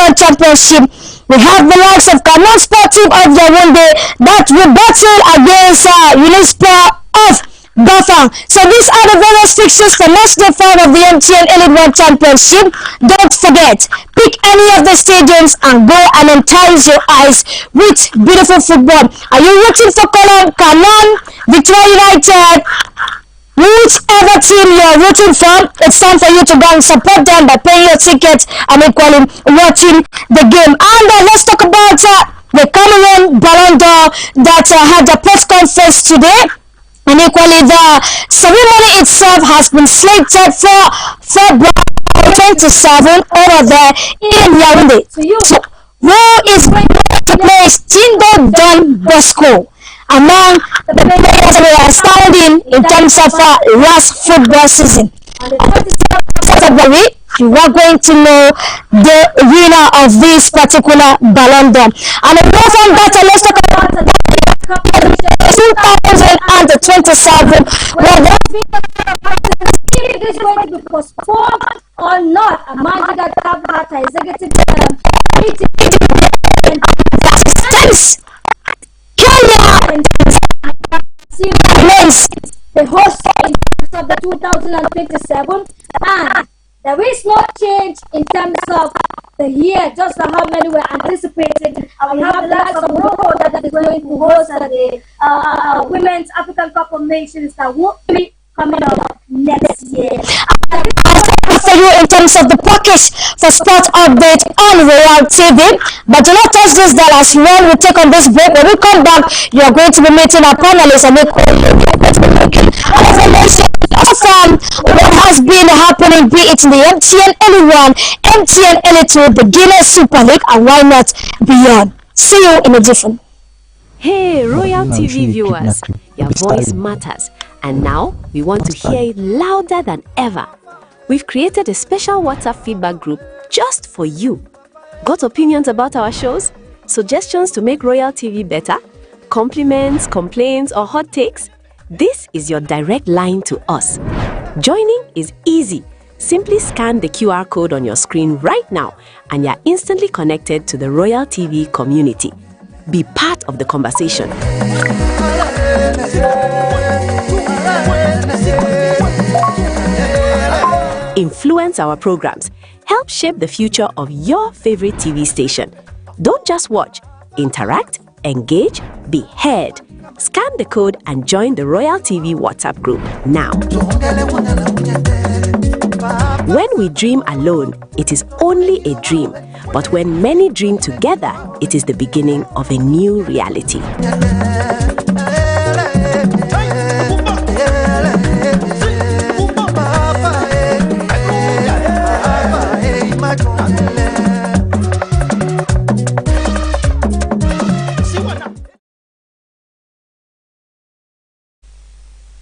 One Championship. We have the likes of Cameroon Sportive of Yaoundé that will battle against Unisport of Bafang. So these are the various fixtures for match day 5 of the MTN Elite One Championship. Don't forget, pick any of the stadiums and go and entice your eyes with beautiful football. Are you rooting for Canon, Victoria United? Whichever team you're rooting for, it's time for you to go and support them by paying your ticket and equally watching the game. And let's talk about the Cameroon Ballon d'Or that had a press conference today. And equally, the ceremony itself has been slated for February 27 over there in Yaoundé. So, who is going to place Tindo Don Bosco among the players who are standing in terms of last football season? February, you are going to know the winner of this particular Ballon d'Or. And apart from that, let's talk about 2027. Well, if it is going to be postponed or not, a Manjiga Kabhata executive meeting the host of the 2027, and there is no change in terms of the year, just how many were anticipated. And we have the likes of Morocco that is going to host the Women's African Cup of Nations that will be coming up next year. For you in terms of the package for sport update on Royal TV, but do not touch this dial as well. We take on this break. When we come back, you are going to be meeting our panelists and information from what has been happening, be it in the MTN Elite 1, MTN Elite 2, the Guinness Super League, and why not beyond. See you in a different. Hey, Royal TV viewers, your voice matters, and now we want to hear it louder than ever. We've created a special WhatsApp feedback group just for you. Got opinions about our shows? Suggestions to make Royal TV better? Compliments, complaints, or hot takes? This is your direct line to us. Joining is easy. Simply scan the QR code on your screen right now and you're instantly connected to the Royal TV community. Be part of the conversation. Influence our programs. Help shape the future of your favorite TV station. Don't just watch. Interact, engage, be heard. Scan the code and join the Royal TV WhatsApp group now. When we dream alone, it is only a dream. But when many dream together, it is the beginning of a new reality.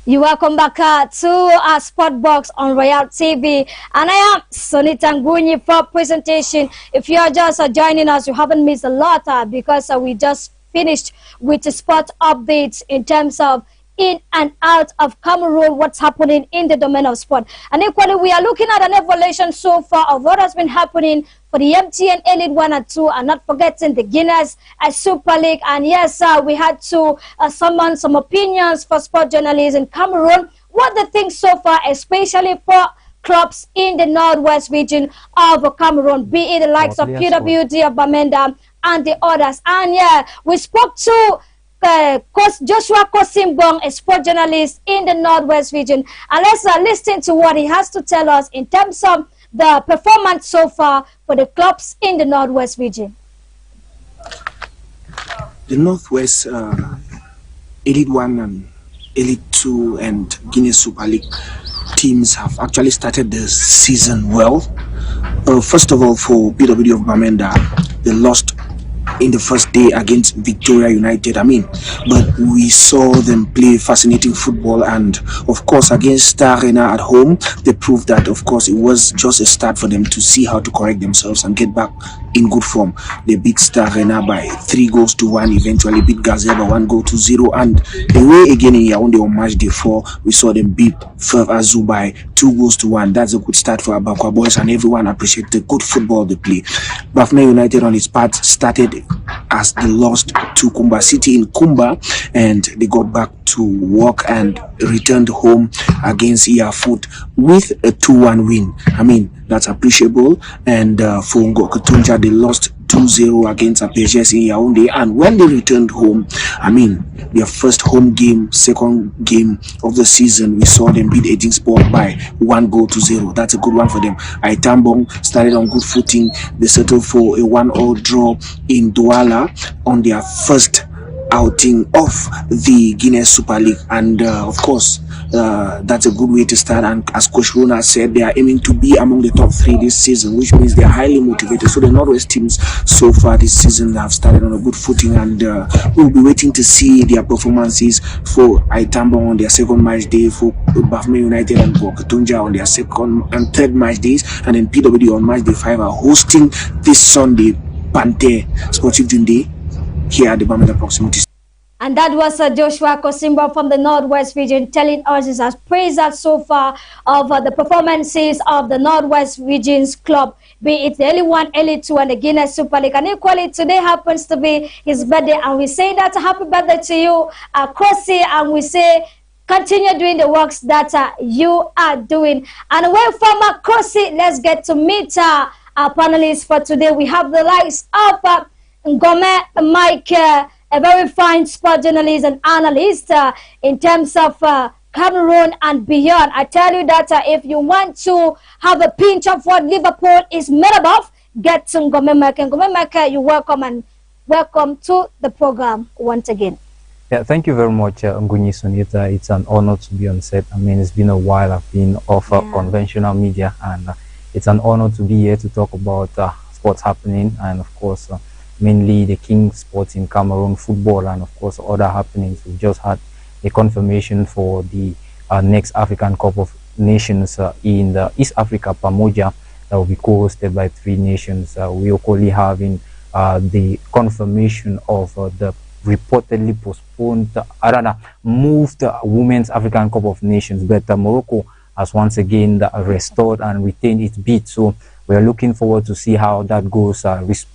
You welcome back to our Sport Box on Royal TV, and I am Sonita Ngunyi for presentation. If you are just joining us, you haven't missed a lot because we just finished with the sport updates in terms of in and out of Cameroon, what's happening in the domain of sport. And equally, we are looking at an evaluation so far of what has been happening for the MTN Elite 1 and 2, and not forgetting the Guinness Super League. And yes, we had to summon some opinions for sport journalists in Cameroon. What they think so far, especially for clubs in the northwest region of Cameroon, be it the likes of PWD of Bamenda and the others. And yeah, we spoke to Coach Joshua Kosimbong, a sport journalist in the northwest region, and let's listen to what he has to tell us in terms of the performance so far for the clubs in the northwest region. The northwest Elite 1 and Elite 2 and Guinness Super League teams have actually started the season well. First of all, for PWD of Bamenda, they lost in the first day against Victoria United. But we saw them play fascinating football, and of course against Star Arena at home, they proved that of course it was just a start for them to see how to correct themselves and get back in good form. They beat Star Arena by 3-1, eventually beat Gazelle by 1-0, and away again in Yaoundé on match day 4, we saw them beat Ferv Azou by 2-1. That's a good start for Abakwa boys, and everyone appreciated the good football they play. Bafna United on its part started as they lost to Kumba City in Kumba, and they got back to work and returned home against Iafut with a 2-1 win. That's appreciable. And for Ngo Katunja, they lost 2-0 against Apejes in Yaoundé, and when they returned home, their first home game, second game of the season, we saw them beat Aging Sport by 1-0. That's a good one for them. Aitambong started on good footing. They settled for a 1-1 draw in Douala on their first outing of the Guinness Super League, and of course that's a good way to start. And as Coach Rona said, they are aiming to be among the top 3 this season, which means they are highly motivated. So the Northwest teams so far this season have started on a good footing, and we'll be waiting to see their performances for Aitambo on their second match day, for Bafme United and Katunja on their second and third match days, and then PWD on match day 5 are hosting this Sunday Pante Sportive Day here at the Bamida Proximity. And that was Joshua Kosimba from the Northwest region telling us his appraisal so far of the performances of the Northwest region's club, be it the L1, L2 and the Guinness Super League. And equally today happens to be his birthday, and we say that happy birthday to you, Kosi, and we say continue doing the works that you are doing. And away from Kosi, let's get to meet our panelists for today. We have the likes of Ngome Mike, a very fine sport journalist and analyst in terms of Cameroon and beyond. I tell you that if you want to have a pinch of what Liverpool is made of, get to Ngome Mike. And Ngome Mike, you're welcome, and welcome to the program once again. Yeah, thank you very much, Ngunyi Sunita. It's an honor to be on set. It's been a while I've been off conventional media, and it's an honor to be here to talk about sports happening, and of course, mainly the King Sports in Cameroon football, and of course other happenings. We just had a confirmation for the next African Cup of Nations in the East Africa, Pamoja, that will be co-hosted by 3 nations. We are equally having the confirmation of the reportedly postponed, moved Women's African Cup of Nations, but Morocco has once again restored and retained its bid. So we are looking forward to see how that goes,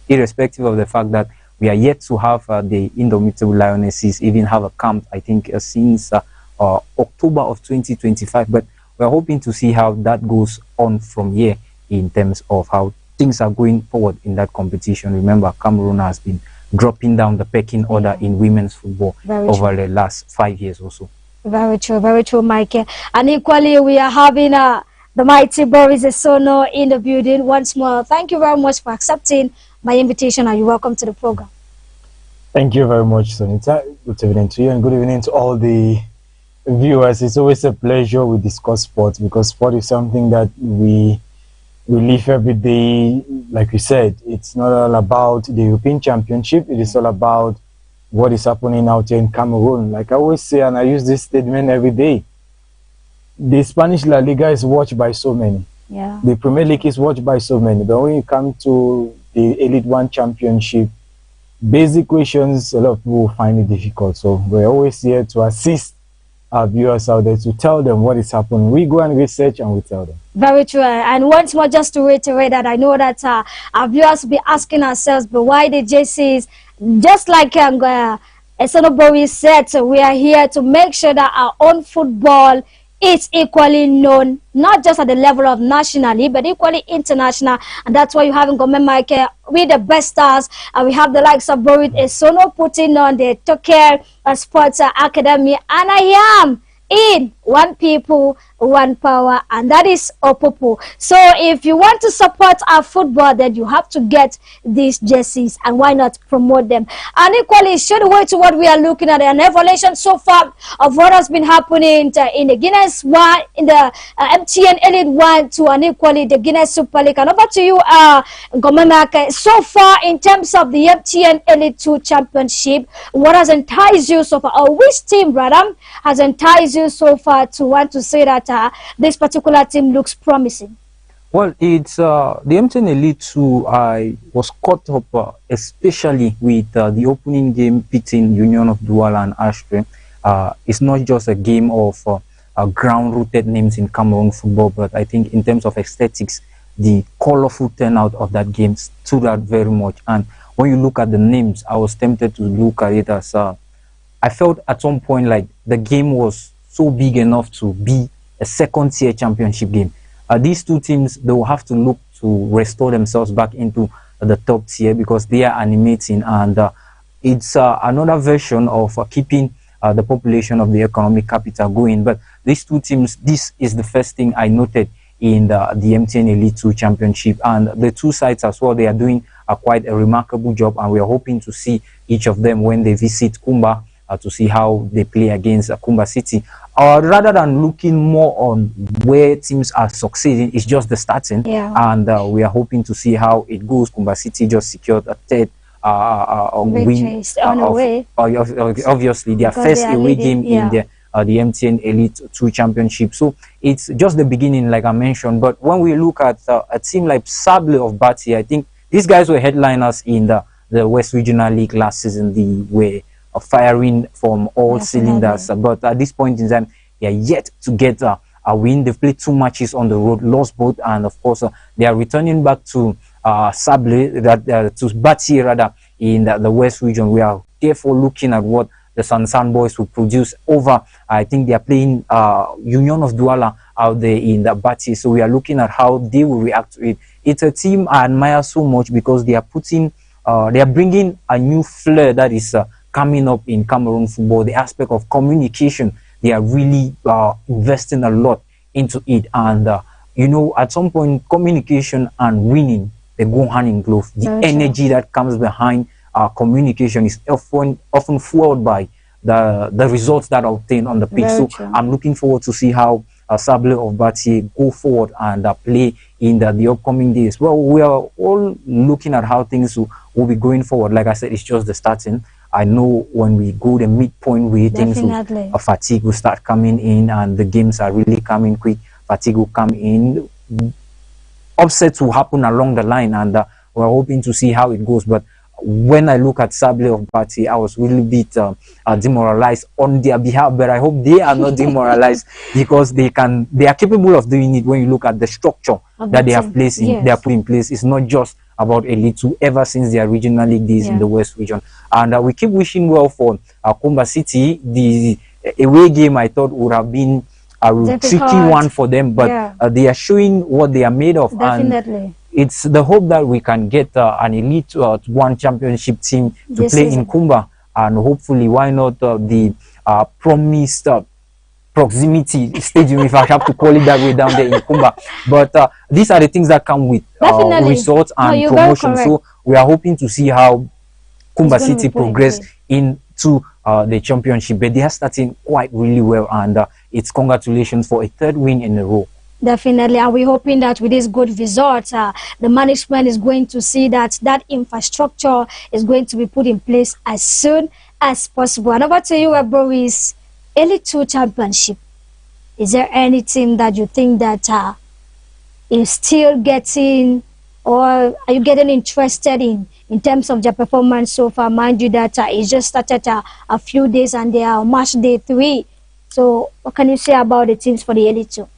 irrespective of the fact that we are yet to have the Indomitable Lionesses even have a camp, I think, since October of 2025. But we're hoping to see how that goes on from here in terms of how things are going forward in that competition. Remember, Cameroon has been dropping down the pecking order in women's football over the last 5 years or so. Very true, Mike. And equally, we are having the mighty Boris Esono in the building once more. Thank you very much for accepting my invitation, and you're welcome to the program. Thank you very much, Sonita. Good evening to you, and good evening to all the viewers. It's always a pleasure we discuss sports, because sport is something that we live every day. Like we said, it's not all about the European Championship. It is all about what is happening out here in Cameroon. Like I always say, and I use this statement every day, the Spanish La Liga is watched by so many. Yeah. The Premier League is watched by so many. But when you come to the Elite One Championship, basic questions, a lot of people find it difficult. So we're always here to assist our viewers out there, to tell them what is happening. We go and research and we tell them. Very true. And once more, just to reiterate that, I know that our viewers will be asking ourselves, but why the JCs, just like Esono Boris said, so we are here to make sure that our own football is equally known, not just at the level of nationally, but equally international. And that's why you have Ngome Mike with the best stars. And we have the likes of Boris Esono putting on the Toker Sports Academy. And I am in one people, one power, and that is Opopo. So if you want to support our football, then you have to get these jerseys, and why not promote them? And equally, show the way to what we are looking at, an evolution so far of what has been happening in the Guinness One, in the MTN Elite One, to and equally the Guinness Super League. And over to you, Gomemake. So far, in terms of the MTN Elite 2 Championship, what has enticed you so far, or which team rather has enticed you so far to want to say that this particular team looks promising? Well, it's the MTN Elite 2. I was caught up especially with the opening game pitting Union of Douala and Ashtre. It's not just a game of ground-rooted names in Cameroon football, but I think in terms of aesthetics, the colorful turnout of that game stood out very much. And when you look at the names, I was tempted to look at it as I felt at some point like the game was so big enough to be a second-tier championship game. These two teams, they will have to look to restore themselves back into the top tier because they are animating, and it's another version of keeping the population of the economic capital going. But these two teams, this is the first thing I noted in the MTN Elite 2 Championship, and the two sides as well, they are doing quite a remarkable job, and we are hoping to see each of them when they visit Kumba to see how they play against Kumba City. Rather than looking more on where teams are succeeding, it's just the starting, and we are hoping to see how it goes. Kumba City just secured a third win on the way. Obviously their first away game in the MTN Elite 2 Championship. So it's just the beginning, like I mentioned. But when we look at a team like Sable of Bati, I think these guys were headliners in the West Regional League last season. They were firing from all cylinders, but at this point in time, they are yet to get a win. They've played 2 matches on the road, lost both, and of course they are returning back to Sable, to Bati rather, in the West region. We are therefore looking at what the Sansan boys will produce over. I think they are playing Union of Douala out there in the Bati, so we are looking at how they will react to it. It's a team I admire so much because they are putting, they are bringing a new flair that is coming up in Cameroon football. The aspect of communication, they are really investing a lot into it, and you know, at some point, communication and winning, they go hand in glove. The energy that comes behind communication is often fueled by the results that are obtained on the pitch. I'm looking forward to see how Sable of Bati go forward and play in the upcoming days. Well, we are all looking at how things will be going forward. Like I said, it's just the starting. I know when we go the midpoint where things will, fatigue will start coming in, and the games are really coming quick. Fatigue will come in. Upsets will happen along the line, and we're hoping to see how it goes. But when I look at Sable of Bati, I was really a bit demoralized on their behalf, but I hope they are not demoralized because they are capable of doing it. When you look at the structure that they have placed in, they are put in place, it's not just about Elite 2 ever since their regional league days in the West region. And we keep wishing well for Kumba City. The away game I thought would have been a tricky one for them, but they are showing what they are made of. And it's the hope that we can get an Elite 1 championship team to play in Kumba, and hopefully, why not the promised proximity stadium, if I have to call it that way, down there in Kumba. But these are the things that come with results and promotion. So we are hoping to see how Kumba City progress into the championship. But they are starting quite really well, and it's congratulations for a 3rd win in a row. Definitely, and we're hoping that with this good result, the management is going to see that infrastructure is going to be put in place as soon as possible. And over to you, bro, is Elite 2 Championship. Is there any team that you think that is still getting, or are you getting interested in terms of their performance so far? Mind you that it just started a few days and they are on match day 3. So what can you say about the teams for the Elite 2?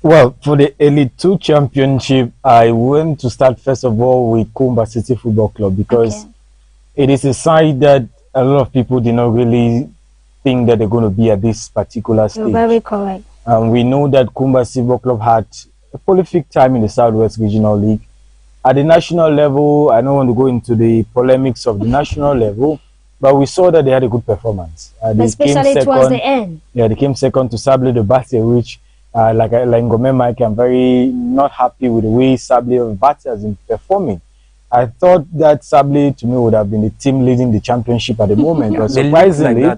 Well, for the Elite 2 Championship, I want to start first of all with Kumba City Football Club, because it is a side that a lot of people did not really think that they're going to be at this particular stage. You're very correct. We know that Kumba City Football Club had a prolific time in the Southwest Regional League. At the national level, I don't want to go into the polemics of the national level, but we saw that they had a good performance. They especially towards the end. Yeah, they came second to Sable de Basse, which, like Ngome Mike, I'm very not happy with the way Sable de Basse has been performing. I thought that Sable, to me, would have been the team leading the championship at the moment, but surprisingly,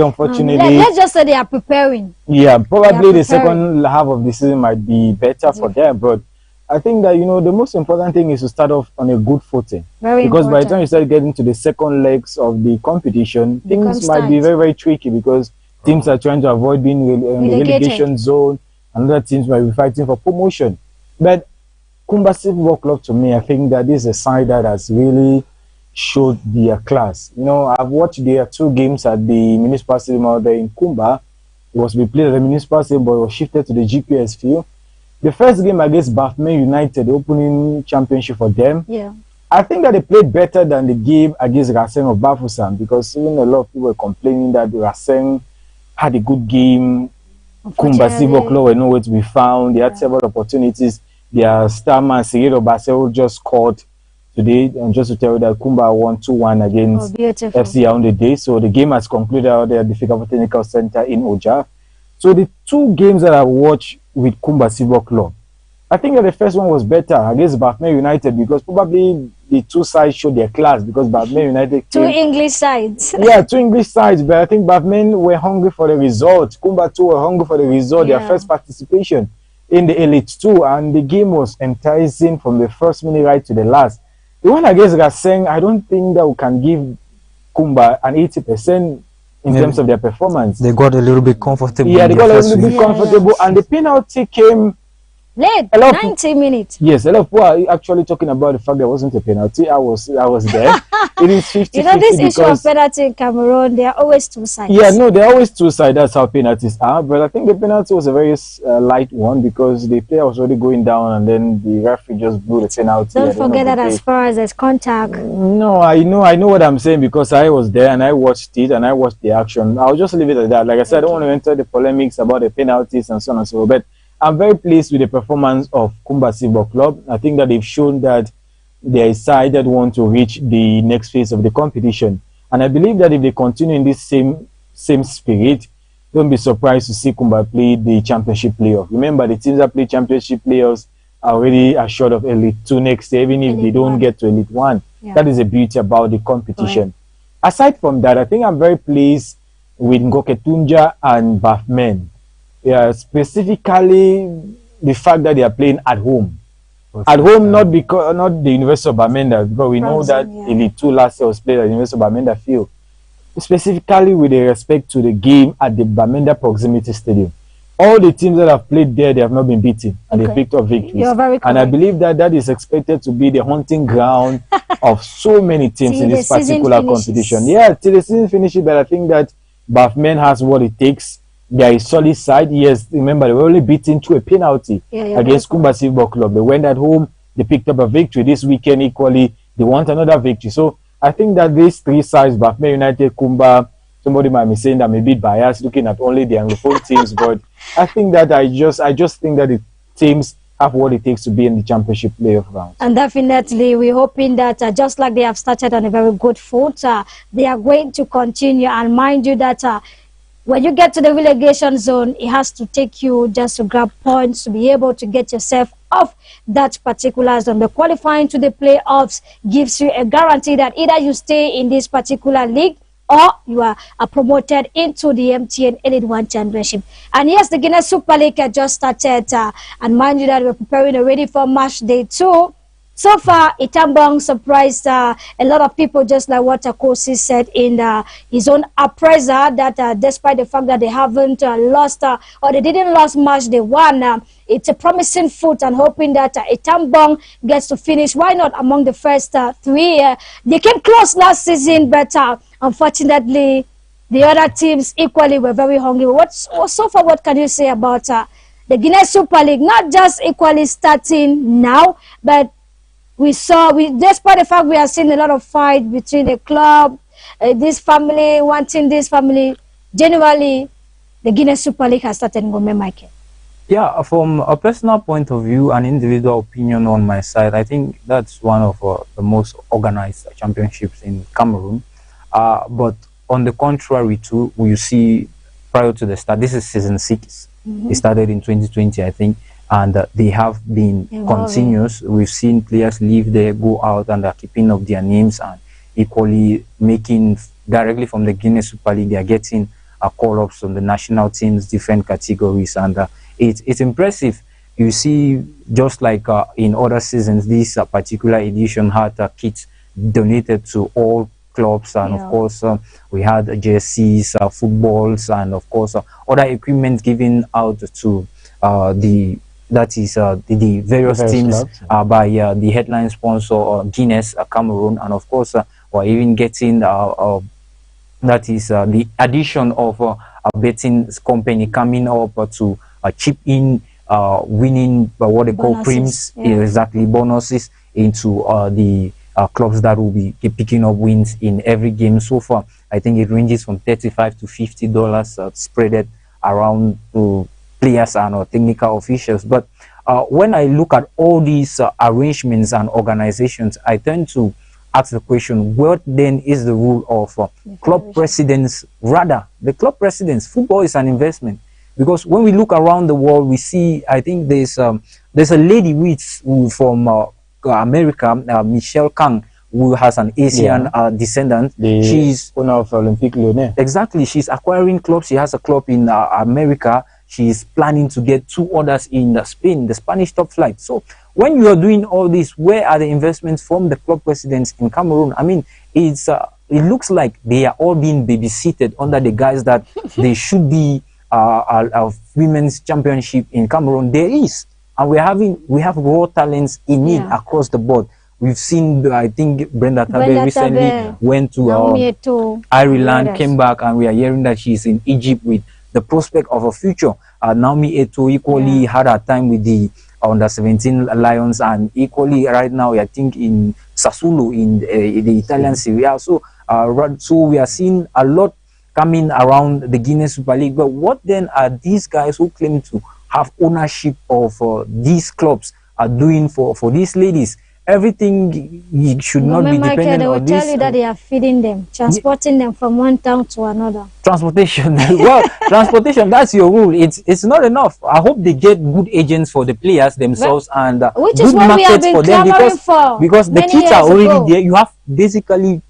unfortunately, let's just say they are preparing. Yeah, probably the second half of the season might be better for them, but I think that, you know, the most important thing is to start off on a good footing. Because by the time you start getting to the second legs of the competition, things might be very, very tricky, because teams are trying to avoid being in the relegation zone, and other teams might be fighting for promotion. But Kumba Football Club, to me, I think that this is a side that has really showed their class. You know, I've watched their 2 games at the Municipal Stadium out there in Kumba. It was to be played at the Municipal Stadium, but it was shifted to the GPS field. The first game against Bafman United, the opening championship for them, I think that they played better than the game against Racing of Bafoussam, because even a lot of people were complaining that Racing had a good game. Kumba Football Club were nowhere to be found. They had several opportunities. Their star man, Sigurdo Basel, just scored today, and just to tell you that Kumba won 2-1 against FC on the day. So the game has concluded out there at the Fikafo Technical Center in Oja. So the 2 games that I watched with Kumba Football Club, I think that the first one was better against Bafman United, because probably the 2 sides showed their class, because Bafman United 2 English sides. Yeah, 2 English sides, but I think Bafman were hungry for the result. Kumba too were hungry for the result, their first participation in the Elite 2, and the game was enticing from the first minute right to the last. The one against Racing, I don't think that we can give Kumba an 80% in terms of their performance. They got a little bit comfortable. Yeah, they got a little bit comfortable, and the penalty came late, 90 minutes. Yes, a lot of people are actually talking about the fact there wasn't a penalty. I was there. It is 50-50. You know, this issue of penalty in Cameroon, they are always 2 sides. Yeah, no, they're always 2 sides. That's how penalties are. But I think the penalty was a very light one, because the player was already going down, and then the referee just blew the penalty. Don't forget that as far as there's contact. No, I know what I'm saying, because I was there and I watched it and I watched the action. I'll just leave it at that. Like I said, I don't want to enter the polemics about the penalties and so on and so forth. But I'm very pleased with the performance of Kumba Football Club. I think that they've shown that they are side that want to reach the next phase of the competition. And I believe that if they continue in this same spirit, don't be surprised to see Kumba play the championship playoff. Remember, the teams that play championship playoffs are already assured of Elite 2 next year, even if they don't get to Elite 1. That is the beauty about the competition. Aside from that, I think I'm very pleased with Ngoketunja and Bafmen. Yeah, specifically the fact that they are playing at home. At home, not the University of Bamenda, because we know that Elite 2 last year was played at the University of Bamenda field. Specifically with respect to the game at the Bamenda Proximity Stadium. All the teams that have played there, they have not been beaten, and they picked up victories. You're very correct. And I believe that that is expected to be the hunting ground of so many teams in this particular competition. Yeah, till the season finishes, but I think that Bafmen has what it takes. They are a solid side. Yes, remember, they were only beaten to a penalty against Kumba Football Club. They went at home, they picked up a victory. This weekend, equally, they want another victory. So I think that these 3 sides, Bafmen United, Kumba, somebody might be saying that I'm a bit biased looking at only the Anglophone teams, but I think that I just think that the teams have what it takes to be in the championship playoff round. And definitely, we're hoping that just like they have started on a very good foot, they are going to continue. And mind you that when you get to the relegation zone, it has to take you just to grab points to be able to get yourself off that particular zone. The qualifying to the playoffs gives you a guarantee that either you stay in this particular league or you are promoted into the MTN Elite 1 Championship. And yes, the Guinness Super League just started, and mind you that we're preparing already for match day 2. So far, Itambong surprised a lot of people, just like what Akosi said in his own appraiser, that despite the fact that they haven't lost or they didn't lose match day 1, it's a promising foot, and hoping that Itambong gets to finish. Why not among the first 3? They came close last season, but unfortunately, the other teams equally were very hungry. So far, what can you say about the Guinness Super League? Not just equally starting now, but despite the fact we are seeing a lot of fight between the club, this family wanting this family, generally, the Guinness Super League has started in Gombe Market. Yeah, from a personal point of view, an individual opinion on my side, I think that's one of the most organized championships in Cameroon. But on the contrary, too, we see prior to the start, this is season 6. It started in 2020, I think, and they have been continuous. We've seen players leave there, go out, and are keeping up their names, and equally making directly from the Guinness Super League, they are getting call-ups from the national teams, different categories, and it's impressive. You see, just like in other seasons, this particular edition had kits donated to all clubs, and of course we had jerseys, footballs, and of course other equipment given out to the various teams by the headline sponsor Guinness Cameroon, and of course we're even getting that is the addition of a betting company coming up to chip in winning what they call creams, exactly, bonuses into the clubs that will be picking up wins in every game. So far, I think it ranges from $35 to $50 spread around to players and technical officials. But when I look at all these arrangements and organizations, I tend to ask the question, what then is the role of club presidents? Rather, the club presidents, football is an investment. Because when we look around the world, we see, I think there's a lady from America, Michelle Kang, who has an Asian descendant. She's owner of Olympique Lyonnais. Exactly. She's acquiring clubs. She has a club in America. She's planning to get 2 others in Spain, the Spanish top flight. So when you are doing all this, where are the investments from the club presidents in Cameroon? I mean, it looks like they are all being babysitted under the guise that they should be a women's championship in Cameroon. There is, and we have raw talents in it across the board. We've seen, I think Brenda Tabe recently went to Ireland, came back, and we are hearing that she's in Egypt with the prospect of a future. Naomi Eto'o equally had a time with the under-17 Lions, and equally right now, I think in Sassuolo in the Italian Serie A. So we are seeing a lot coming around the Guinness Super League. But what then are these guys who claim to have ownership of these clubs are doing for these ladies? Everything should not be dependent on this. They will tell you that they are feeding them, transporting them from one town to another. Transportation. Well, transportation, that's your rule. It's not enough. I hope they get good agents for the players themselves, and which good is what we have been for them, because the kits are already there. You have basically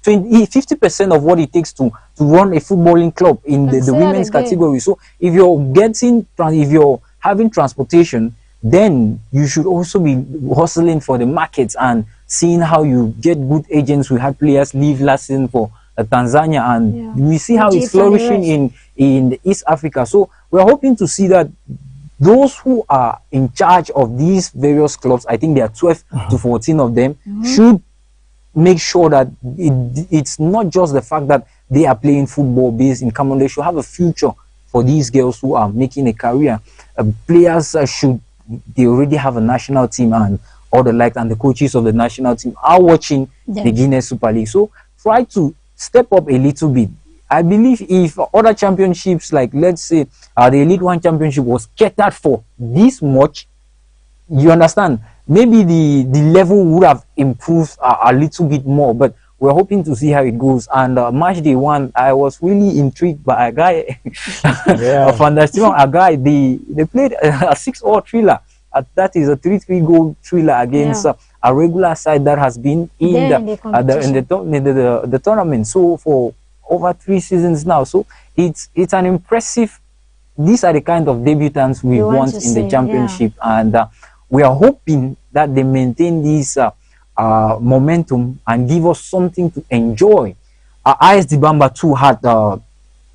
50% of what it takes to run a footballing club in the women's category. So if you're having transportation, then you should also be hustling for the markets and seeing how you get good agents. We had players leave last season for Tanzania, and we see how it's flourishing in East Africa. So we're hoping to see that those who are in charge of these various clubs, I think there are 12 to 14 of them, should make sure that it's not just the fact that they are playing football based in Cameroon. They should have a future for these girls who are making a career. Players they already have a national team and all the likes, and the coaches of the national team are watching the Guinness Super League. So try to step up a little bit. I believe if other championships, like let's say the Elite One Championship, was catered for this much, you understand, maybe the level would have improved a little bit more. But we're hoping to see how it goes. And match day 1, I was really intrigued by a guy of understanding. A guy, they played a 6-0 thriller. That is a 3-3 goal thriller against a regular side that has been in the tournament. So for over 3 seasons now. So it's an impressive. These are the kind of debutants we want in the championship, and we are hoping that they maintain this momentum and give us something to enjoy. AS Dibamba too had a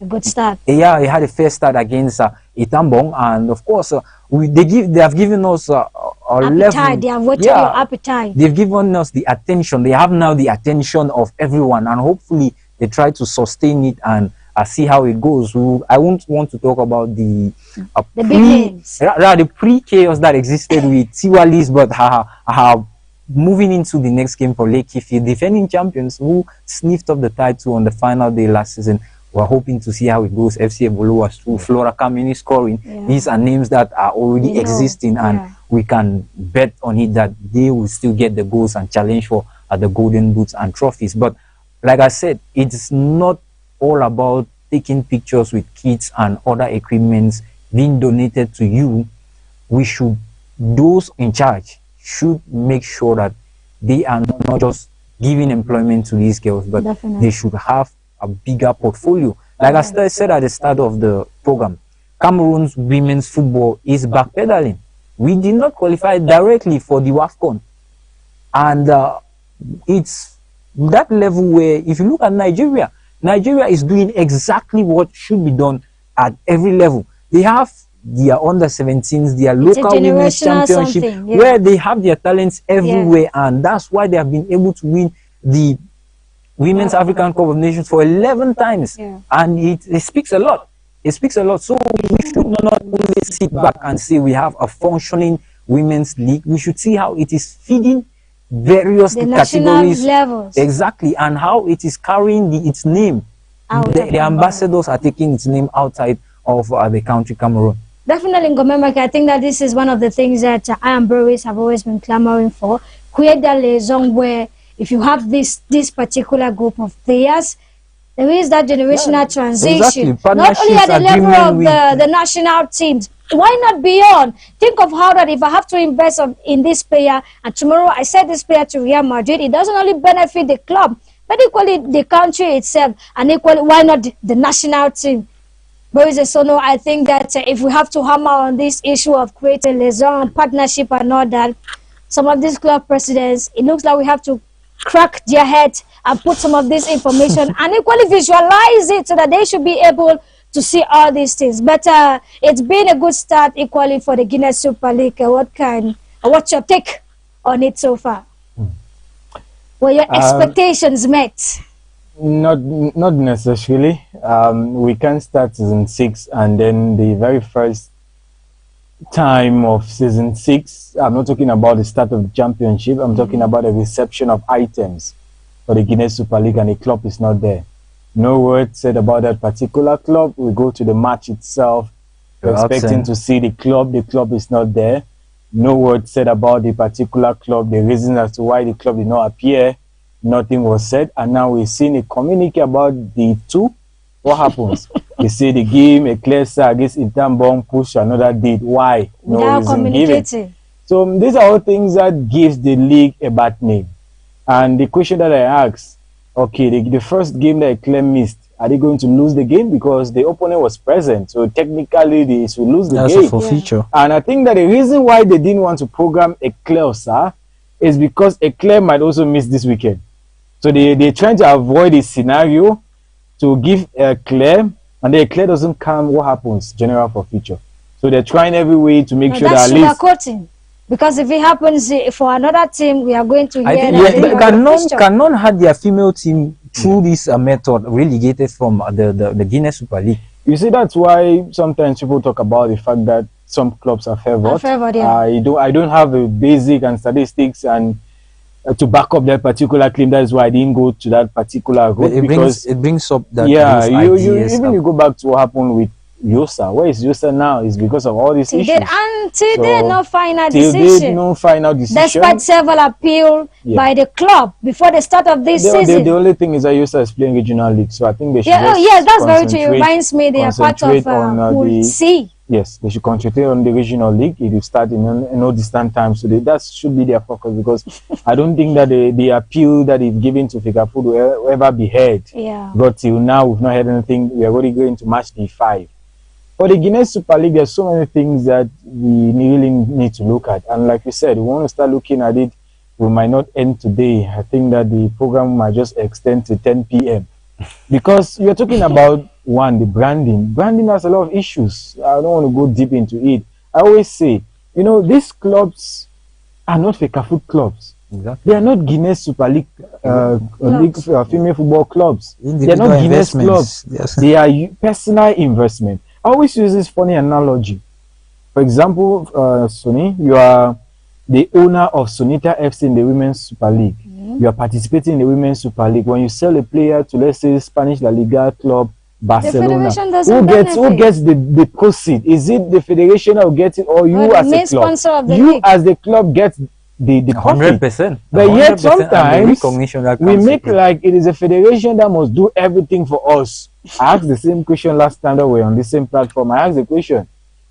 good start. Yeah, he had a fair start against Itambong, and of course they have given us a level. They have watched your appetite. They've given us the attention. They have now the attention of everyone, and hopefully they try to sustain it and see how it goes. I won't want to talk about the pre-chaos that existed with Tiwalis, but moving into the next game for Lake Kifi, defending champions who sniffed up the title on the final day last season. We're hoping to see how it goes. FC Ebolo through Flora Kamini scoring. These are names that are already existing, and we can bet on it that they will still get the goals and challenge for the golden boots and trophies. But like I said, it's not all about taking pictures with kits and other equipments being donated to you. We should, those in charge should make sure that they are not just giving employment to these girls, but Definitely. they should have a bigger portfolio. Like I said at the start of the program, Cameroon's women's football is backpedaling. We did not qualify directly for the WAFCON. And it's that level where, if you look at Nigeria, Nigeria is doing exactly what should be done at every level. They have their under-17s, their local women's championship, where they have their talents everywhere, and that's why they have been able to win the Women's African Cup of Nations for 11 times. And it speaks a lot. It speaks a lot. So we should not only sit back and say we have a functioning women's league. We should see how it is feeding various categories, levels. Exactly, and how it is carrying its name. The ambassadors are taking its name outside of the country, Cameroon. Definitely, Ngomemake, I think that this is one of the things that I and Breweries have always been clamoring for. Create that liaison where if you have this particular group of players, there is that generational transition. Exactly. Not only at the level of the national teams, why not beyond? Think of how that if I have to invest in this player, and tomorrow I sell this player to Real Madrid, it doesn't only benefit the club, but equally the country itself, and equally, why not the national team? But so I think that if we have to hammer on this issue of creating liaison, partnership and all that, some of these club presidents, it looks like we have to crack their heads and put some of this information and equally visualize it so that they should be able to see all these things. But it's been a good start equally for the Guinness Super League. What's your take on it so far? Were your expectations met? Not necessarily. We can start season 6 and then the very first time of season 6, I'm not talking about the start of the championship, I'm talking about the reception of items for the Guinness Super League, and the club is not there. No word said about that particular club. We go to the match itself, we're expecting to see the club is not there. No word said about the particular club, the reason as to why the club did not appear. Nothing was said, and now we're seeing a communique about the two. What happens? They say the game, a clear against Intambong, push another date. Why? No reason given. So these are all things that gives the league a bad name. And the question that I asked, okay, the first game that Eclair missed, are they going to lose the game because the opponent was present? So technically they should lose the game. For future. And I think that the reason why they didn't want to program Eclair, sir, is because Eclair might also miss this weekend. So they're trying to avoid this scenario to give Eclair, and the Eclair doesn't come, what happens? General for future. So they're trying every way to make sure that at least... Because if it happens for another team, we are going to hear Canon had their female team through this method relegated from the Guinness Super League. You see, that's why sometimes people talk about the fact that some clubs are favored. I don't have the basic and statistics and to back up that particular claim. That is why I didn't go to that particular route. It brings up that you go back to what happened with Yosa. Where is Yosa now? It's because of all these issues. There no final decision. Despite several appeals by the club before the start of this season. The only thing is that Yosa is playing regional league, so I think they should. Yes, that's very true. It reminds me they are part of Pool C. Yes, they should concentrate on the regional league. It will start in no distant time, so that should be their focus, because I don't think that the appeal that is given to Fikafood will ever be heard. But till now, we've not heard anything. We are already going to match the 5. For the Guinness Super League, there's so many things that we really need to look at. And like you said, we want to start looking at it. We might not end today. I think that the program might just extend to 10 p.m. Because you're talking about, the branding. Branding has a lot of issues. I don't want to go deep into it. I always say, these clubs are not Fekafood clubs. Exactly. They are not Guinness Super League, female football clubs. They are not Guinness clubs. Yes. They are personal investment. I always use this funny analogy. For example, Sonny, you are the owner of Sonita FC in the Women's Super League. You are participating in the Women's Super League. When you sell a player to, let's say, Spanish La Liga club, Barcelona, who gets the proceed? Is it the federation that will get it, or you as a club? You as the club gets the profit. 100%. But yet 100%, and the sometimes recognition that we comes make with it. like it is a federation that must do everything for us. I asked the same question last time that we were on the same platform. I asked the question,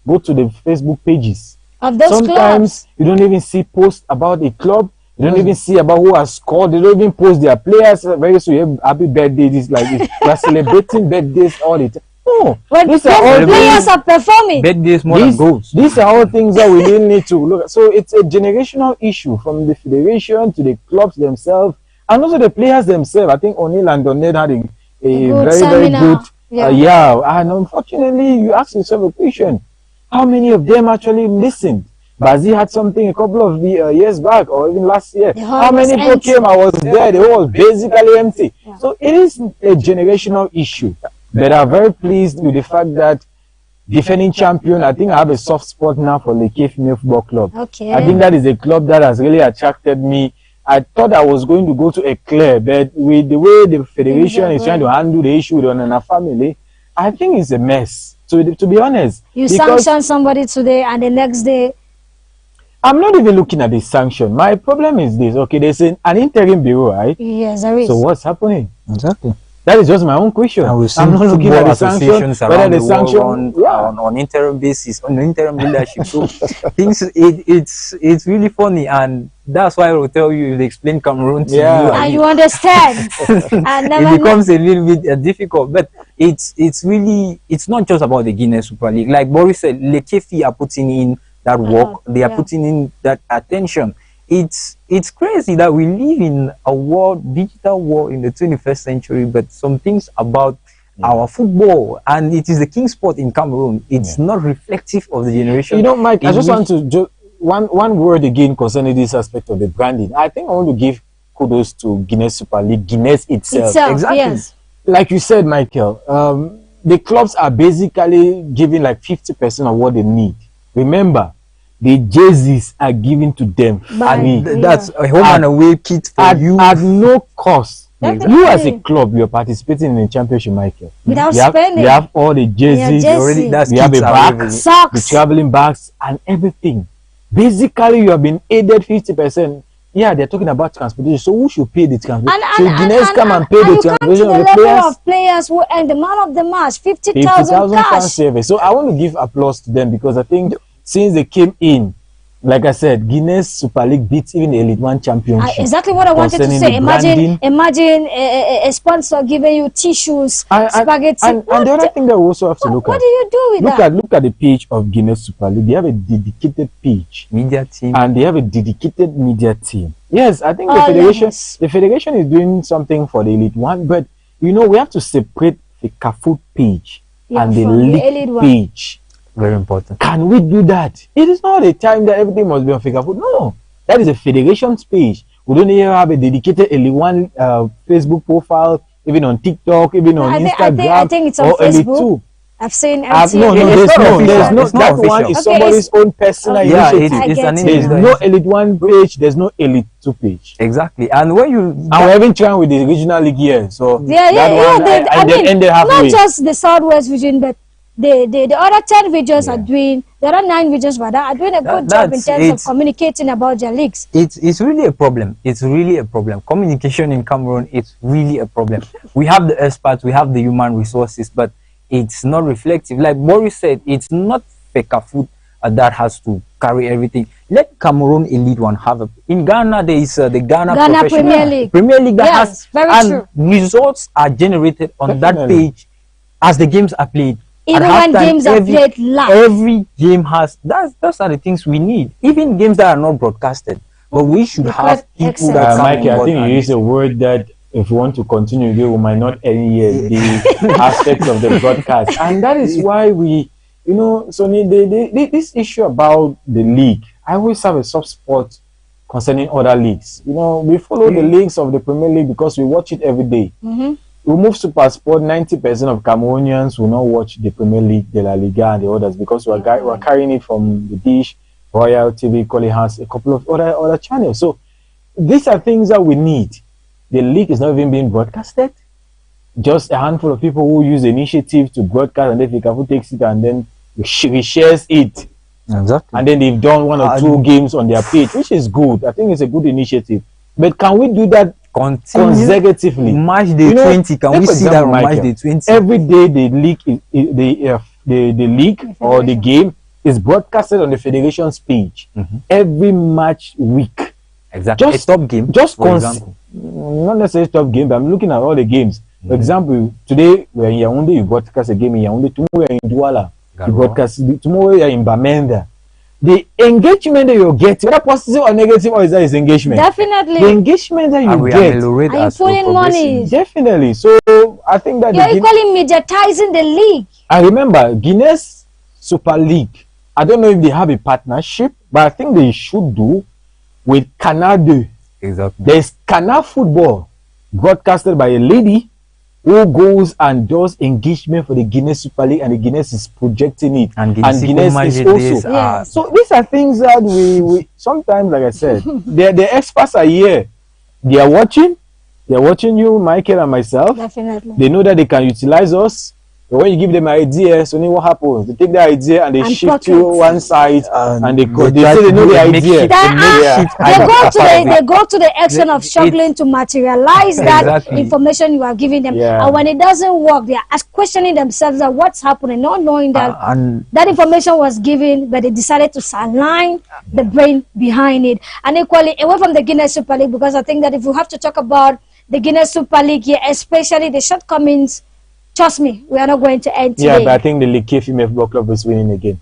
go to the Facebook pages. Of those Sometimes clubs. you don't even see posts about a club. You don't even see about who has scored. They don't even post their players. Very soon, you have happy birthday. This like this. We're celebrating birthdays all the time. No, When these are all players things. are performing. Birthdays more than goals. These are all things that we really need to look at. So it's a generational issue from the federation to the clubs themselves and also the players themselves. I think O'Neill and Donnet had a very seminar. good yeah. And unfortunately, you ask yourself a question: how many of them actually listened? Bazi had something a couple of years back or even last year. How many people came? I was there. The hall was basically empty. Yeah. So it is a generational issue. But I'm very pleased with the fact that defending champion, I think I have a soft spot now for Leke Female Football Club. Okay. I think that is a club that has really attracted me. I thought I was going to go to Eclair, but with the way the federation is trying to handle the issue with Onana family, I think it's a mess. So to be honest, You because sanction somebody today and the next day. I'm not even looking at the sanction. My problem is this. Okay, there's an interim bureau, right? Yes, there is. So what's happening? Exactly. That is just my own question. And we've seen I'm not looking at the sanction, associations whether around the the sanction world on interim basis, on interim leadership. So things, it's really funny, and that's why I will tell you, they explain Cameroon to you, and you understand. And it becomes a little bit difficult. But it's really, it's not just about the Guinness Super League. Like Boris said, Lekefi are putting in that work, they are putting in that attention. It's crazy that we live in a world, digital world in the 21st century, but some things about our football, and it is the king sport in Cameroon, it's not reflective of the generation. You know, Mike, I just want to one word again concerning this aspect of the branding. I think I want to give kudos to Guinness Super League, Guinness itself. Exactly. Yes. Like you said, Michael, the clubs are basically giving like 50% of what they need. Remember, the jerseys are given to them. That's a home and away kit for you at no cost. Definitely. You as a club, you're participating in the championship, Michael. Without you spending. have all the jerseys, jersey. you have a bag, the Socks. traveling bags, and everything. Basically, you have been aided 50%. Yeah, they're talking about transportation. So who should pay the transportation? So Guinness come and pay the transportation of the players. Of players who earn the man of the match, 50,000 50,000 cash. service. So I want to give applause to them because I think since they came in, like I said, Guinness Super League beats even the Elite One Championship. Exactly what I wanted to say. Imagine a sponsor giving you tissues, spaghetti. And the other thing that we also have to look at. What do you do with that? Look at the page of Guinness Super League. They have a dedicated page, media team, and they have a dedicated media team. Yes, I think the federation is doing something for the Elite One, but you know we have to separate the Kafoot page and the league page. Very important. Can we do that? It is not a time that everything must be on Kafoot. No, that is a federation's page. We don't even have a dedicated Elite One Facebook profile, even on TikTok, even on Instagram. I think it's on Facebook. I've seen. There's no. That one is somebody's own personal initiative. There's no Elite One page. There's no Elite Two page. Exactly. And when you, we're even trying with the regional league here. So I mean, ended halfway. Not just the Southwest region, but the other 10 regions are doing, there are 9 regions rather, are doing a good job in terms of communicating about their leagues. It's really a problem. It's really a problem. Communication in Cameroon, it's really a problem. We have the experts, we have the human resources, but it's not reflective. Like Boris said, it's not Fecafoot that has to carry everything. Let Cameroon Elite One have in Ghana, there is the Ghana Premier League that has, and results are generated on that page as the games are played. Even when games are played live. Every game has, those are the things we need. Even games that are not broadcasted. But we should have people that Mikey, I think you use a word that if we want to continue, we might not end here, the aspects of the broadcast. And that is why we, you know, Sonny, this issue about the league, I always have a soft spot concerning other leagues. You know, we follow the leagues of the Premier League because we watch it every day. We move Super Sport, 90% of Cameroonians will not watch the Premier League, the La Liga, and the others because we're carrying it from the Dish, Royal TV, Collie has a couple of other channels. So these are things that we need. The league is not even being broadcasted. Just a handful of people who use the initiative to broadcast, and then Fikafu takes it and then reshares it Exactly. And then they've done 1 or 2 games on their page, which is good. I think it's a good initiative. But can we do that consecutively? Match day 20. Can we see that on match day 20? Every day the league or the game is broadcasted on the federation's page. Every match week. Exactly. Just a top game. Just for example. Not necessarily top game, but I'm looking at all the games. For example, today we're in Yaoundé, you broadcast a game in Yaoundé. Tomorrow we're in Douala, you broadcast. Tomorrow you're in Bamenda. The engagement that you get, whether positive or negative, or is that is engagement? Definitely. The engagement that you get. Are you pulling money? Definitely. So I think that you're equally mediatizing the league. I remember Guinness Super League. I don't know if they have a partnership, but I think they should do with Canal 2. Exactly. There's Canal Football broadcasted by a lady who goes and does engagement for the Guinness Super League, and the Guinness is projecting it, and Guinness is also. Yes. So these are things that we sometimes, like I said, the experts are here. They are watching you, Michael and myself. Definitely. They know that they can utilize us. But when you give them an idea, so what happens? They take the idea and they shift to one side, and they say they know the idea. They go to the action of struggling to materialize that information you are giving them. And when it doesn't work, they are questioning themselves that what's happening, not knowing that that information was given, but they decided to align the brain behind it. And equally, away from the Guinness Super League, because I think that if we have to talk about the Guinness Super League here, especially the shortcomings, trust me, we are not going to end today. Yeah, but I think the League Female Football Club is winning again.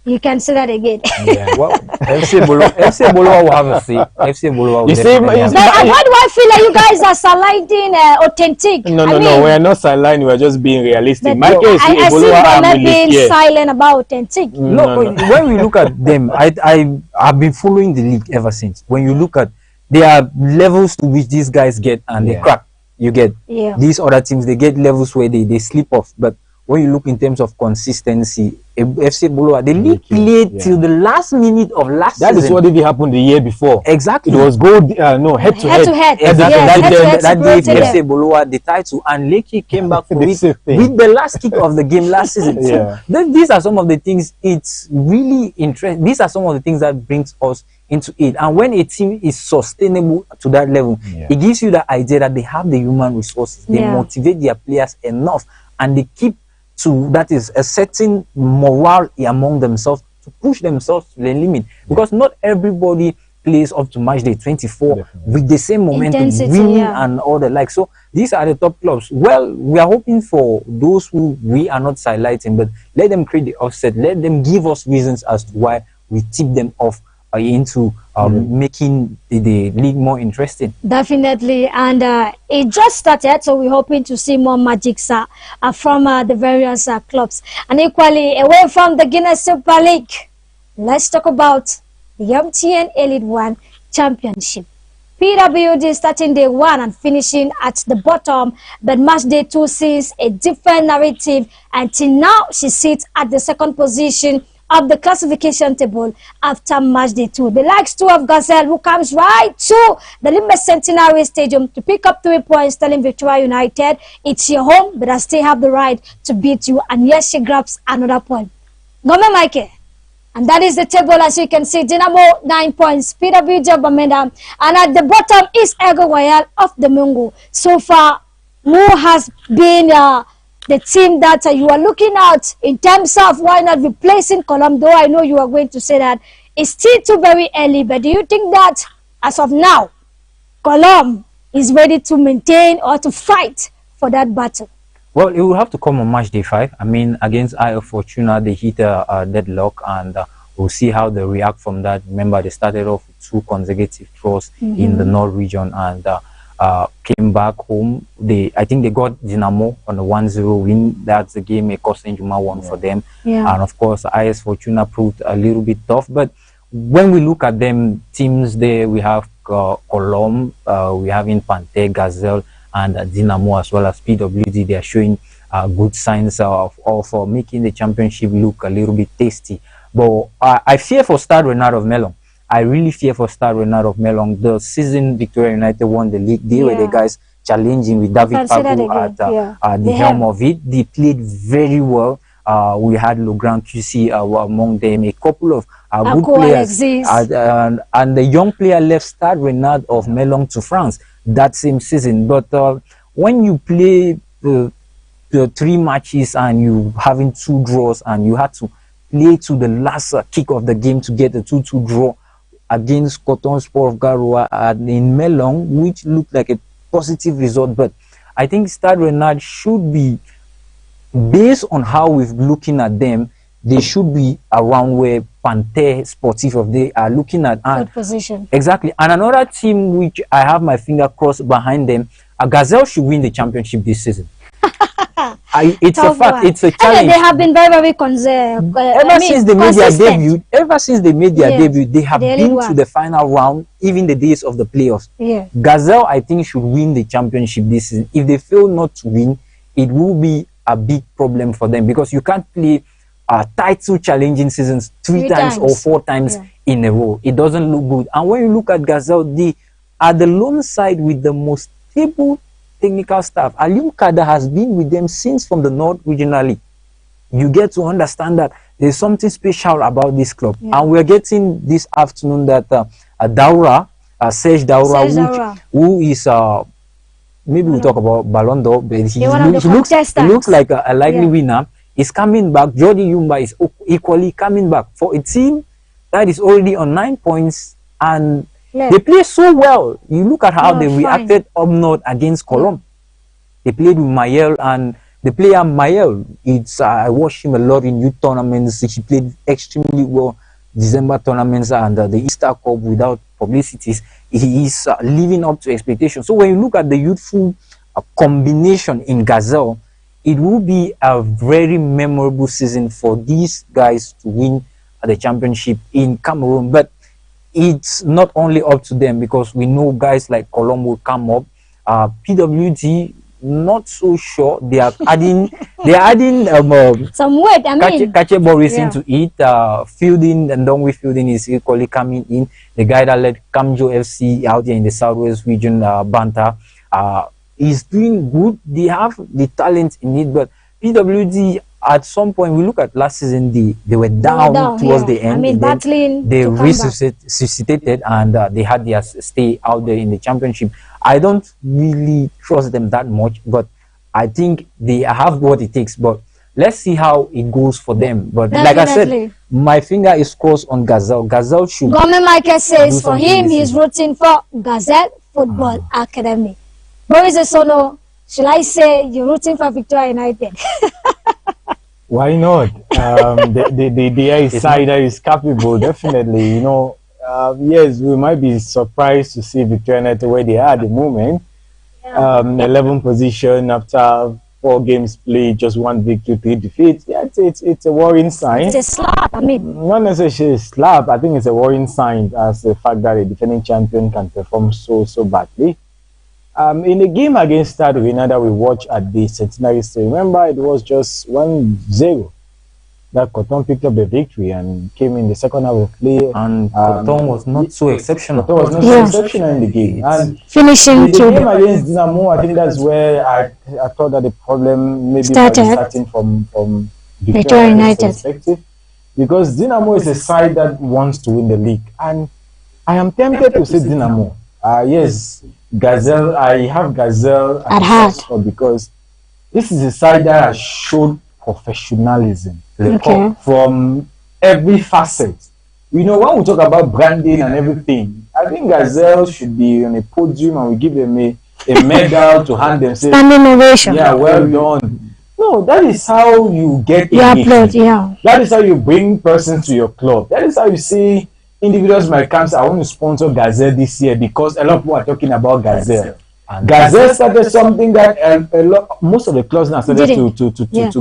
You can say that again. Yeah, well, FC Bolo will have a say. FC Bolo will why do I feel like you guys are sidelining authentic? No, we are not sidelining. We are just being realistic. I see Bolo being silent about authentic. No, when we look at them, I've been following the league ever since. When you look at, there are levels to which these guys get and they crack. You get these other teams, they get levels where they slip off. But when you look in terms of consistency, FC Bolo, they played till the last minute of last season. That is what even happened the year before. Exactly. It was head to head. That gave FC Bolo the title, and Lekki came back for it with the last kick of the game last season. So these are some of the things. It's really interesting. These are some of the things that brings us into it. And when a team is sustainable to that level, it gives you the idea that they have the human resources. They motivate their players enough, and they keep to, that is, a certain morale among themselves to push themselves to the limit. Because not everybody plays up to match day 24 with the same momentum, winning and all the like. So these are the top clubs. Well, we are hoping for those who we are not highlighting, but let them create the offset. Let them give us reasons as to why we tip them off into making the league more interesting. Definitely. And it just started, so we're hoping to see more magics from the various clubs. And equally, away from the Guinness Super League, let's talk about the MTN Elite One Championship. PWD starting day 1 and finishing at the bottom, but match day 2 sees a different narrative. Until now, she sits at the second position of the classification table after match day 2. The likes too of Gazelle, who comes right to the Limbe Centenary Stadium to pick up 3 points, telling Victoria United, it's your home, but I still have the right to beat you. And yes, she grabs another point. Gome Mike. And that is the table, as you can see. Dynamo 9 points, PWD Bamenda, and at the bottom is Ego Royal of the Mungo. So far, who has been the team that you are looking at in terms of why not replacing Colombo? Though I know you are going to say that it's still too very early, but do you think that as of now, Colombo is ready to maintain or to fight for that battle? Well, it will have to come on match day 5. I mean, against IF Fortuna, they hit a deadlock, and we'll see how they react from that. Remember, they started off with 2 consecutive draws in the North region, and came back home. I think they got Dynamo on a 1-0 win. That's the game a Costa Juma won for them. And of course, IS Fortuna proved a little bit tough. But when we look at them, teams there, we have Colombo, we have Infante, Gazelle, and Dynamo, as well as PWD. They are showing good signs of making the championship look a little bit tasty. But I fear for Stade Renard of Melon. I really fear for Stade Renard of Melon. The season Victoria United won the league, they were the guys challenging with David Pago at the helm of it. They played very well. We had Legrand QC among them, a couple of good Ako players. Alexis. And the young player left Stade Renard of Melon to France that same season. But when you play the 3 matches and you having 2 draws and you had to play to the last kick of the game to get a 2-2 draw against Coton Sport of Garoua in Melon, which looked like a positive result. But I think Stade Renard should be, based on how we're looking at them, they should be around where Panther Sportif of they are looking at. Good position. Exactly. And another team which I have my finger crossed behind them, Gazelle should win the championship this season. It's a fact. It's a challenge. They have been very, very concerned. Ever since they made their debut, they have been to the final round, even the days of the playoffs. Yeah. Gazelle, I think, should win the championship this season. If they fail not to win, it will be a big problem for them, because you can't play title challenging seasons three times or 4 times in a row. It doesn't look good. And when you look at Gazelle, they are the lone side with the most stable technical staff. Aliou Kada has been with them since from the North regionally. You get to understand that there's something special about this club. And we're getting this afternoon that Daura, Serge Daura, who is maybe we'll talk about Ballon d'Or, but he looks like a likely winner, is coming back. Jordi Yumba is equally coming back for a team that is already on 9 points, and they play so well. You look at how they reacted up north against Colombe. They played with Mayel, and the player Mayel, I watched him a lot in youth tournaments. He played extremely well December tournaments and the Easter Cup without publicities. He is living up to expectations. So when you look at the youthful combination in Gazelle, it will be a very memorable season for these guys to win the championship in Cameroon. But it's not only up to them, because we know guys like Colombe will come up. PWD, not so sure. They are adding some weight. I mean, Kache Boris into it. Fielding and Dongwi Fielding is equally coming in. The guy that led Kamjo FC out here in the Southwest region, Banta, is doing good. They have the talent in it, but PWD at some point, we look at last season, they were down towards the end. I mean, battling. They resuscitated and they had their stay out there in the championship. I don't really trust them that much, but I think they have what it takes. But let's see how it goes for them. But like I said, my finger is crossed on Gazelle. Gazelle should. Government Michael says for him, he's rooting for Gazelle Football Academy. Boris Esono, should I say you're rooting for Victoria United? Why not? The AI side that is capable, definitely. You know, yes, we might be surprised to see Victoria United where they are at the moment. 11th position after 4 games played, just 1 victory, 3 defeats. Yeah, it's a worrying sign. It's a slap. I mean, not necessarily a slap. I think it's a worrying sign as the fact that a defending champion can perform so badly. In the game against Stade Renard that we watched at the Centenary Stadium, remember it was just 1-0 that Coton picked up the victory and came in the second half of play. And Coton was not so exceptional. Coton was not so exceptional in the game. And finishing the game against Dinamo, I think that's where I thought that the problem maybe might be starting from Victoria United's perspective, because Dinamo is a side that wants to win the league, and I am tempted to say Dinamo. Yes, Gazelle. I have Gazelle at heart because this is a side that has showed professionalism from every facet. You know, when we talk about branding and everything, I think Gazelle should be on a podium and we give them a medal to hand them. Standing ovation. Yeah, well done. No, that is how you get engagement. That is how you bring persons to your club. That is how you see individuals might come say, I want to sponsor Gazelle this year because a lot of people are talking about Gazelle. Gazelle started something that most of the clubs now started to get.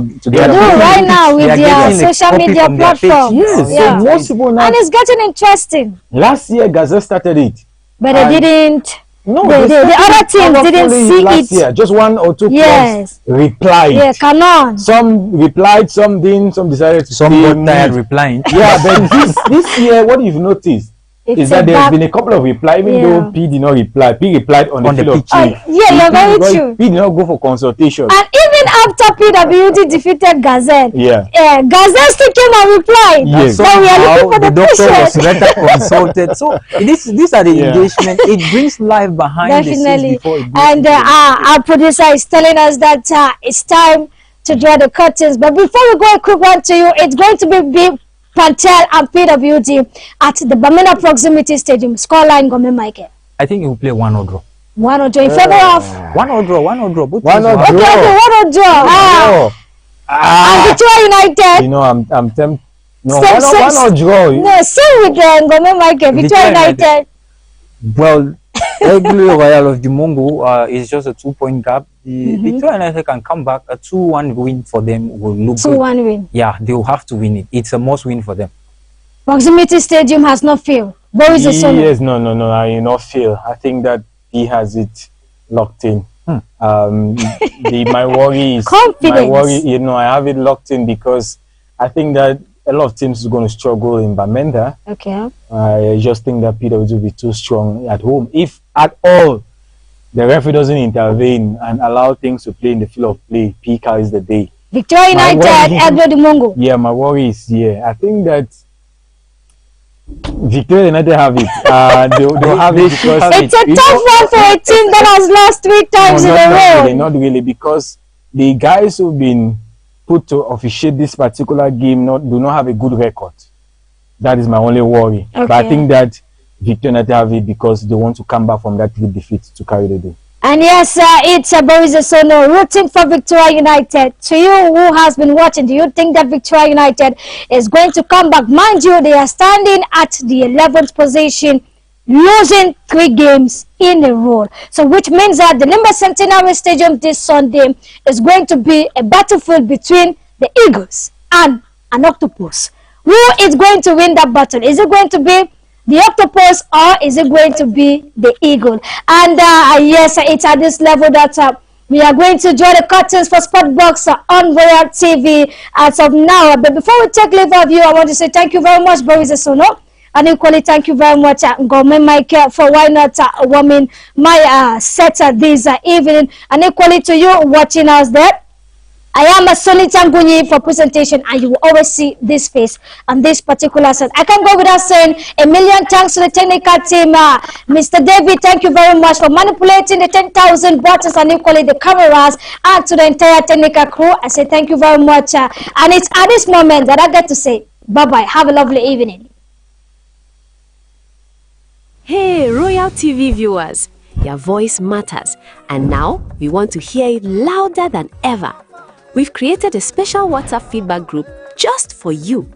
Right now with their social media platform. Yes, so most people now. And it's getting interesting. Last year, Gazelle started it. But they didn't. No, the other teams didn't see last year. Just 1 or 2 clubs replied. Yeah, canon. Some replied, some didn't, some decided to some got tired replying. Yeah, but this year, what you've noticed, is that there's been a couple of replies, even though P did not reply. P replied on the field of play. Yeah, you're very true. P did not go for consultation. And even after PWD defeated Gazette, Gazette still came and replied. Yes. So we are looking for the doctor was better consulted. So these are the engagement. It brings life behind the scenes before it goes. And our producer is telling us that it's time to draw the curtains. But before we go, a quick one to you. It's going to be Pantel and PWD at the Bamina Proximity Stadium. Scoreline, Gome Michael. I think he will play 1-0 draw. 1-0 draw in favor of 1-0 draw. 1-0 draw. 1-0 draw. Okay, 1-0 draw. And Victoria United. You know, I'm tempted. No, 1-0 draw. No, same with Gome Michael. Victoria United. Well, Aigle Royal of the Mongo is just a 2-point gap. The Victoria United can come back. A 2-1 win for them will look 2-1 win. Yeah, they will have to win it. It's a must win for them. Proximity Stadium has not failed. Yes, no, I will not fail. I think that he has it locked in. My worry is confidence. I have it locked in because I think that a lot of teams are going to struggle in Bamenda. Okay. I just think that PWD will be too strong at home. If at all the referee doesn't intervene and allow things to play in the field of play, P carries the day. Victoria United, Edward Mongo. Yeah, my worry is I think that Victoria United have it. They'll have it because it's a tough one for a team that has lost 3 times in a row. Not really, because the guys who've been put to officiate this particular game do not have a good record. That is my only worry. Okay. But I think that Victoria United have it because they want to come back from that 3 defeat to carry the day. And yes, it's Boris Sono rooting for Victoria United. To you who has been watching, do you think that Victoria United is going to come back? Mind you, they are standing at the 11th position, losing 3 games in a row. So which means that the Limba Centenary Stadium this Sunday is going to be a battlefield between the Eagles and an Octopus. Who is going to win that battle? Is it going to be the Octopus or is it going to be the Eagle? And yes, it's at this level that we are going to draw the curtains for Sportbox on Royal TV as of now. But before we take leave of you, I want to say thank you very much, Boris Sono. And equally, thank you very much, Ngome Mike, for why not warming my set this evening. And equally to you watching us there. I am a Sonita Ngunyi for presentation, and you will always see this face and this particular set. I can go without saying a million thanks to the technical team. Mr. David, thank you very much for manipulating the 10,000 buttons and equally the cameras, and to the entire technical crew. I say thank you very much. And it's at this moment that I get to say bye-bye. Have a lovely evening. Hey, Royal TV viewers, your voice matters. And now we want to hear it louder than ever. We've created a special WhatsApp feedback group just for you.